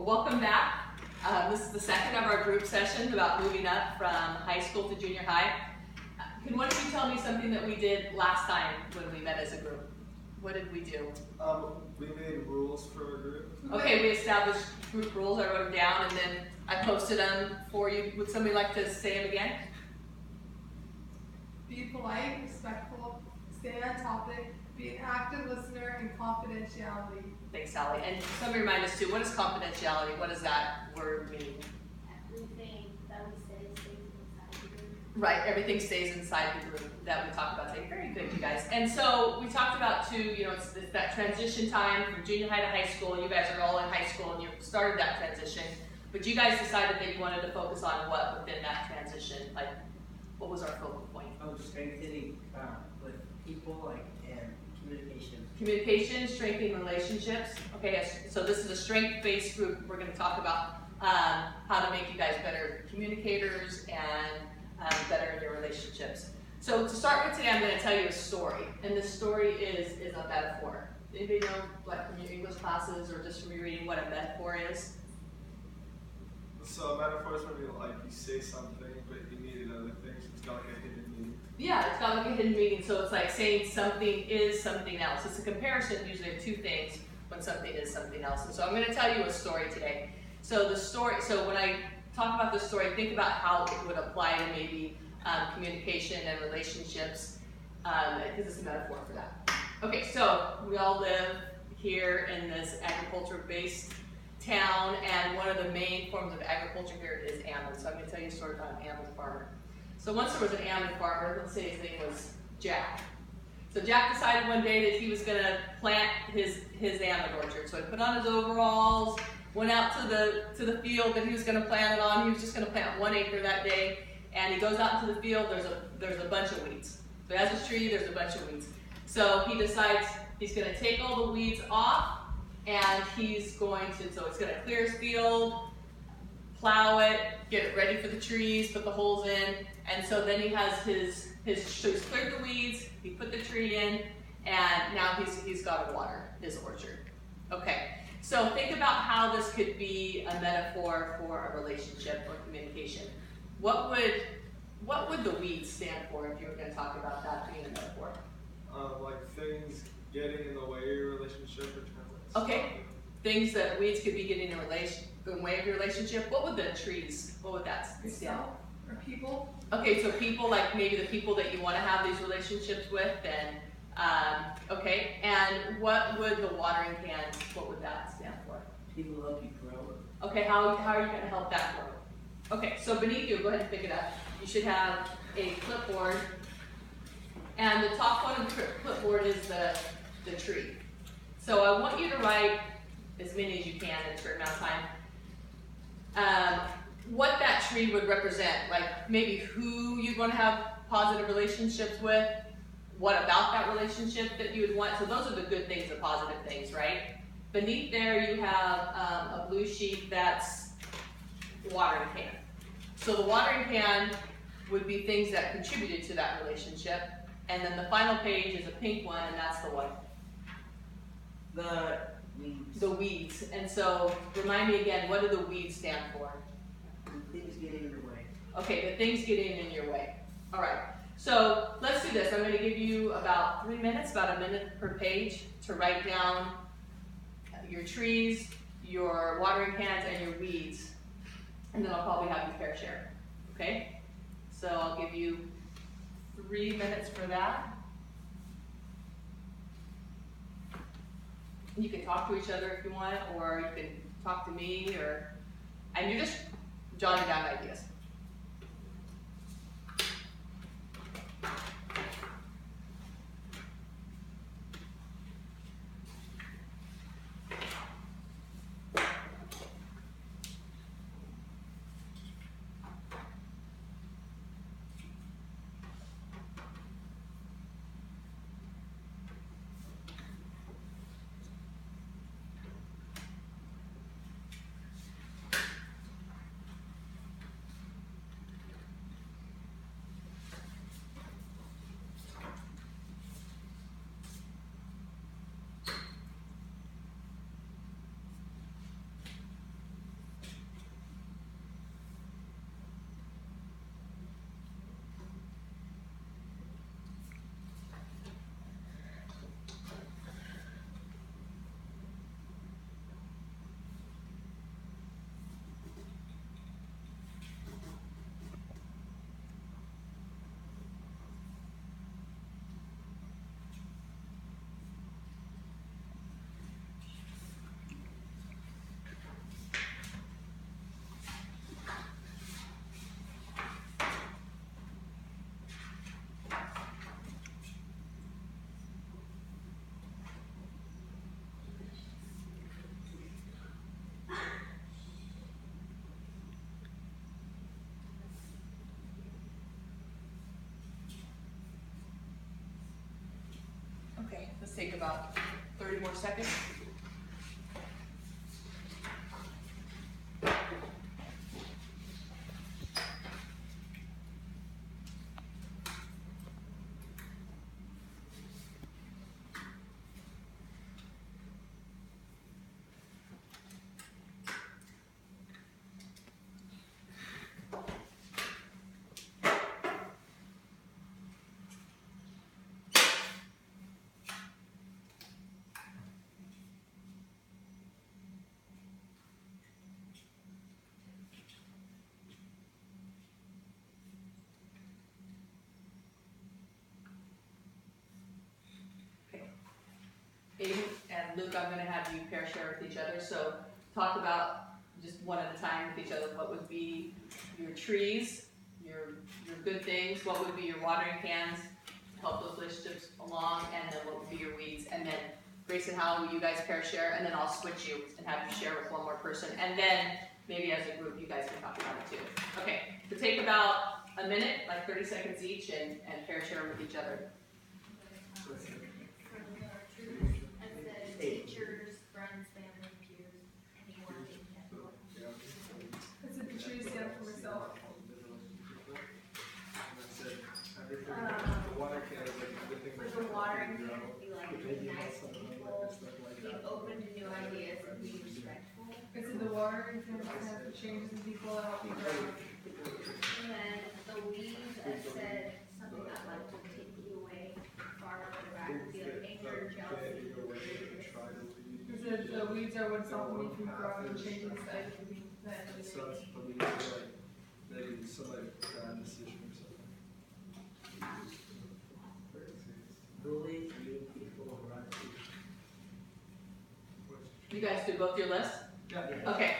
welcome back. This is the second of our group sessions about moving up from high school to junior high. Can one of you tell me something that we did last time when we met as a group? What did we do? We made rules for our group. Okay, we established group rules. I wrote them down and then I posted them for you. Would somebody like to say them again? Be polite, respectful, stay on topic, be an active listener, and confidentiality. Thanks, Sally. And somebody remind us too, what is confidentiality? What does that word mean? Everything that we say stays inside the group. Right, everything stays inside the group that we talked about today. Very good, you guys. And so we talked about too, it's that transition time from junior high to high school. You guys are all in high school and you started that transition. But you guys decided that you wanted to focus on what within that transition? Like, what was our focal point? Strengthening with people, and communication. Communication, strengthening relationships. Okay, so this is a strength-based group. We're going to talk about how to make you guys better communicators and better in your relationships. So to start with today, I'm going to tell you a story, and this story is a metaphor. Anybody know, like from your English classes or just from your reading, what a metaphor is? So a metaphor is when you say something, but you needed other things. It's got like a hidden meaning. Yeah, it's got like a hidden meaning. So it's like saying something is something else. It's a comparison usually of two things when something is something else. And so I'm going to tell you a story today. So when I talk about this story, think about how it would apply to maybe communication and relationships, because it's a metaphor for that. Okay, so we all live here in this agriculture-based town, and one of the main forms of agriculture here is almond. So I'm going to tell you a story about an almond farmer. So once there was an almond farmer, let's say his name was Jack. So Jack decided one day that he was going to plant his almond orchard. So he put on his overalls, went out to the field that he was going to plant it on. He was just going to plant 1 acre that day, and he goes out into the field. There's a bunch of weeds. So he has his tree. There's a bunch of weeds. So he decides he's going to take all the weeds off, and he's going to clear his field, plow it, get it ready for the trees, put the holes in, and so then he has so he's cleared the weeds, he put the tree in, and now he's got to water his orchard. Okay, so think about how this could be a metaphor for a relationship or communication. What would the weeds stand for if you were going to talk about that being a metaphor? Like things getting in the way of your relationship or trying to Okay, things that weeds could be getting in the way of your relationship. What would that stand Yourself or people. Okay, so people, like maybe the people that you want to have these relationships with, and okay, and what would the watering can, what would that stand for? People help you grow. Okay, how are you going to help that grow? Okay, so beneath you, go ahead and pick it up. You should have a clipboard, and the top one of the clipboard is the tree. So I want you to write as many as you can in a certain amount of time. What that tree would represent, like maybe who you'd want to have positive relationships with, what about that relationship that you would want. So those are the good things, the positive things, right? Beneath there you have a blue sheet that's the watering can. So the watering can would be things that contributed to that relationship. And then the final page is a pink one, and that's the what? The weeds. The weeds. And so remind me again, what do the weeds stand for? Things getting in your way. Okay, the things getting in your way. All right, so let's do this. I'm going to give you about 3 minutes, about a minute per page, to write down your trees, your watering cans, and your weeds. And then I'll probably have you pair share. Okay? So I'll give you 3 minutes for that. You can talk to each other if you want, or you can talk to me, and you're just jotting down ideas. take about 30 more seconds. Aiden and Luke, I'm gonna have you pair share with each other, so talk about just one at a time with each other. What would be your trees, your good things, what would be your watering cans to help those relationships along, and then what would be your weeds, and then Grace and Hal, will you guys pair share, and then I'll switch you and have you share with one more person, and then maybe as a group you guys can talk about it too. Okay, so take about a minute, like 30 seconds each, and pair share with each other. Teachers, friends, family, peers, anyone in general. I said the trees stand for myself. For the watering can be like being nice to people, being open to new ideas, and being respectful. I said the water can stand for changes in people that help you grow. And then the weeds, I said something that like will take you away far back, would be like anger, jealousy. I said the weeds are what stop me from growing and changing the size of the plant. So it's probably like maybe some like bad decision or something. Bullies, mean people, run people. You guys do both your lists? Yeah. Okay,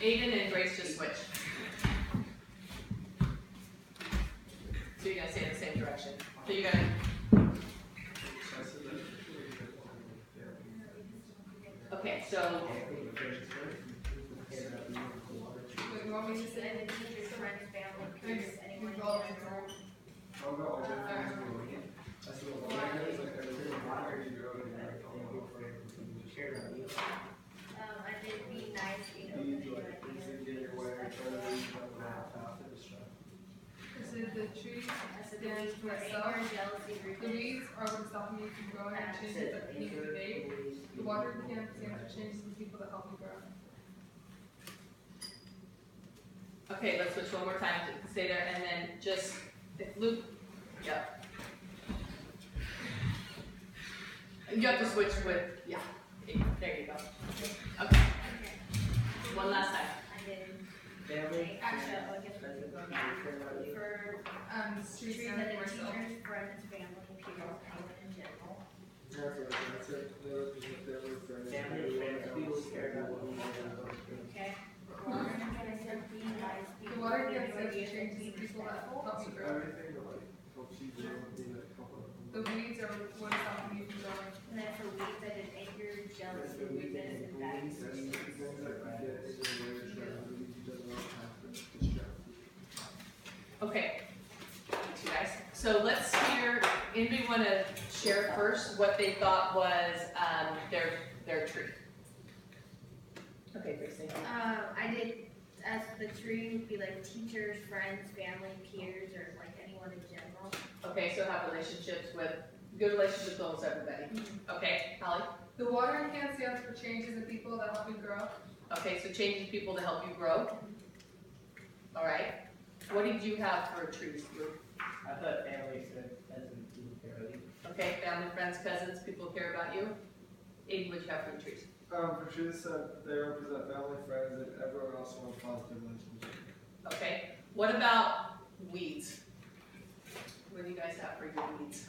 Aiden and Grace just switch. So you're gonna stay in the same direction. So you're gonna, So I said that. okay, so, Wait, you want me to say And then teachers, friends, family, peers, anyone in Involved. general. I'll go all different things. I said the water is like everything water you go to I did be nice, being open be to new like easy ideas, to get your way, try to reach out the path to distract. I said the trees I said the stand weeds for were myself. anger, jealousy, The revenge. weeds are what stop me from growing and changes that need to be made. The water can stand for changes in people that help you grow. okay, let's switch one more time to stay there, and then just, if Luke, yep. You have to switch with, yeah, there you go. Okay, one last time. I did. Family, Actually, I guess we could go back. For Trees trees, stand I for did myself. teachers, friends, family, peers, anyone in general. That's it. family, friends, people care about what we do. Okay. Water, I said be nice, be The water open to can new stand for ideas, changes be in people that respectful. help you grow. Everything that like helps you grow and be like help The weeds are what stop me from growing. And then for weeds, I did anger, jealousy, revenge, and bad decisions. Okay, thanks you guys. So let's hear, anybody want to share first what they thought was their tree? Okay, Grace, thank you. I did, as the tree would be like teachers, friends, family, peers, or like anyone in general. Okay, so have relationships with, good relationships with almost everybody. Okay, Holly? The watering can stands for changes in people that help you grow. Okay, so changing people to help you grow. All right. What did you have for trees, Luke? I thought family said cousins, people care about you. Okay, family, friends, cousins, people care about you. Aiden, what did you have for your trees? For trees, they represent family, friends, and everyone else wants positive relationships. Okay, what about weeds? What do you guys have for your weeds?